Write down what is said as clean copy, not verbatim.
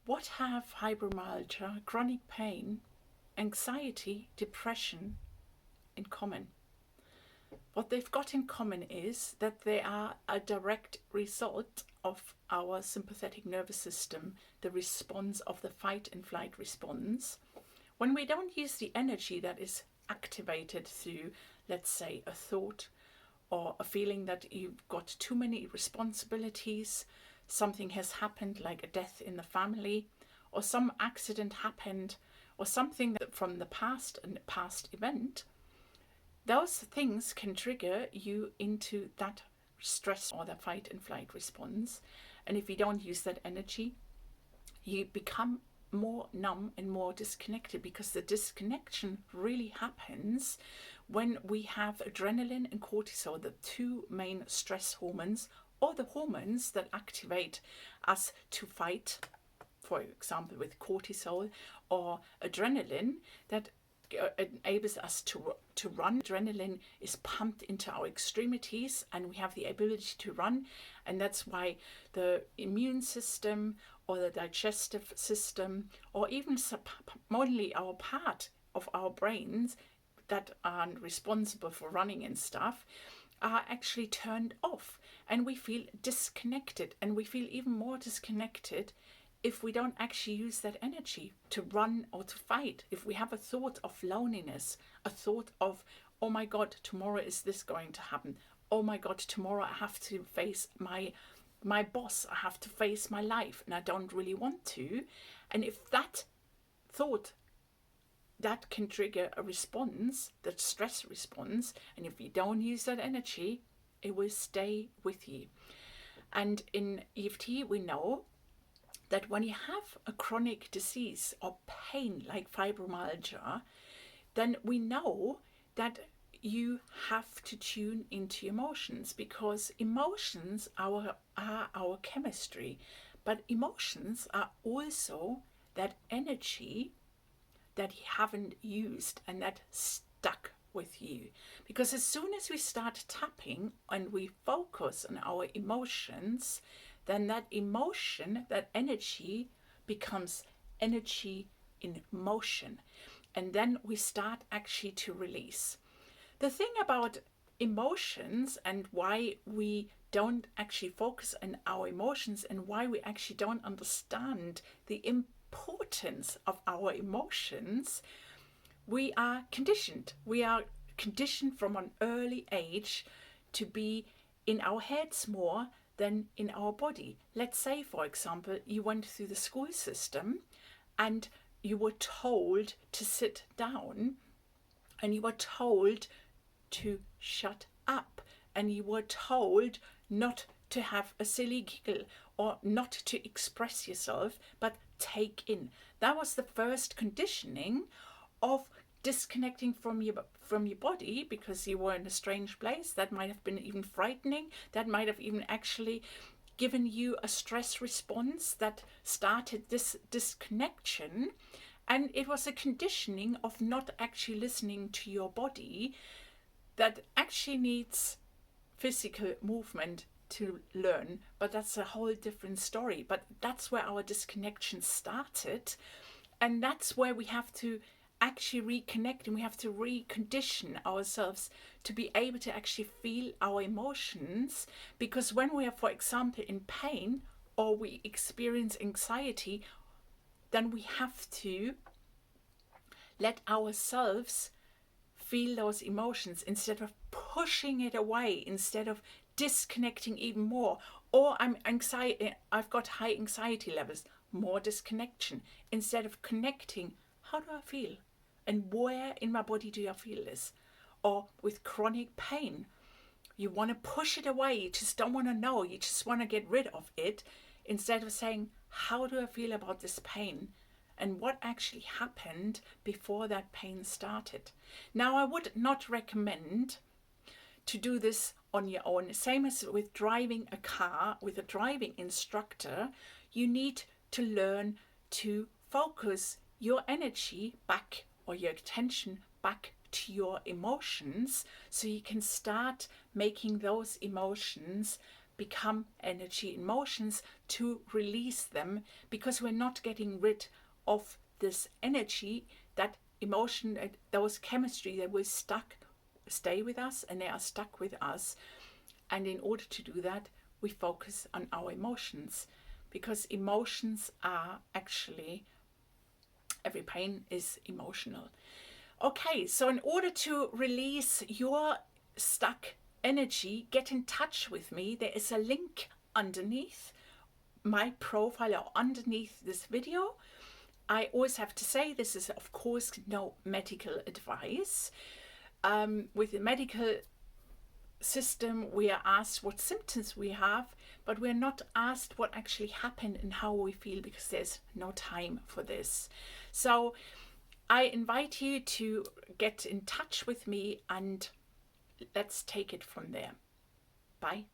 What have fibromyalgia, chronic pain, anxiety, depression in common? What they've got in common is that they are a direct result of our sympathetic nervous system, the response of the fight and flight response. When we don't use the energy that is activated through, let's say, a thought or a feeling that you've got too many responsibilities, something has happened like a death in the family, or some accident happened, or something from the past, a past event, those things can trigger you into that stress or the fight and flight response. And if you don't use that energy, you become more numb and more disconnected, because the disconnection really happens when we have adrenaline and cortisol, the two main stress hormones, or the hormones that activate us to fight, for example with cortisol, or adrenaline that enables us to run. Adrenaline is pumped into our extremities and we have the ability to run, and that's why the immune system or the digestive system, or even only our part of our brains that are responsible for running and stuff, are actually turned off, and we feel disconnected, and we feel even more disconnected if we don't actually use that energy to run or to fight. If we have a thought of loneliness, a thought of, oh my God, tomorrow is this going to happen? Oh my God, tomorrow I have to face my boss, I have to face my life, and I don't really want to. And if that thought, that can trigger a response, that stress response, and if you don't use that energy, it will stay with you. And in EFT, we know that when you have a chronic disease or pain like fibromyalgia, then we know that you have to tune into emotions, because emotions are our chemistry, but emotions are also that energy that you haven't used and that stuck with you. Because as soon as we start tapping and we focus on our emotions, then that emotion, that energy, becomes energy in motion. And then we start actually to release. The thing about emotions and why we don't actually focus on our emotions, and why we actually don't understand the importance of our emotions, we are conditioned. We are conditioned from an early age to be in our heads more than in our body. Let's say, for example, you went through the school system and you were told to sit down, and you were told to shut up, and you were told not to have a silly giggle or not to express yourself, but take in. That was the first conditioning of disconnecting from your body, because you were in a strange place. That might have been even frightening. That might have even actually given you a stress response that started this disconnection. And it was a conditioning of not actually listening to your body, that actually needs physical movement to learn, but that's a whole different story. But that's where our disconnection started, and that's where we have to actually reconnect, and we have to recondition ourselves to be able to actually feel our emotions. Because when we are, for example, in pain or we experience anxiety, then we have to let ourselves feel those emotions instead of pushing it away, instead of disconnecting even more. Or I've got high anxiety levels, more disconnection, instead of connecting. How do I feel? And where in my body do I feel this? Or with chronic pain, you want to push it away, you just don't want to know, you just want to get rid of it, instead of saying, how do I feel about this pain? And what actually happened before that pain started? Now, I would not recommend to do this on your own. Same as with driving a car with a driving instructor, you need to learn to focus your energy back, or your attention back, to your emotions, so you can start making those emotions become energy emotions to release them, because we're not getting rid of this energy, that emotion, those chemistry that we're stuck, stay with us and they are stuck with us. And in order to do that, we focus on our emotions, because emotions are actually, every pain is emotional. Okay, so in order to release your stuck energy, get in touch with me. There is a link underneath my profile or underneath this video. I always have to say, this is of course no medical advice. With the medical system, we are asked what symptoms we have, but we're not asked what actually happened and how we feel, because there's no time for this. So I invite you to get in touch with me and let's take it from there. Bye.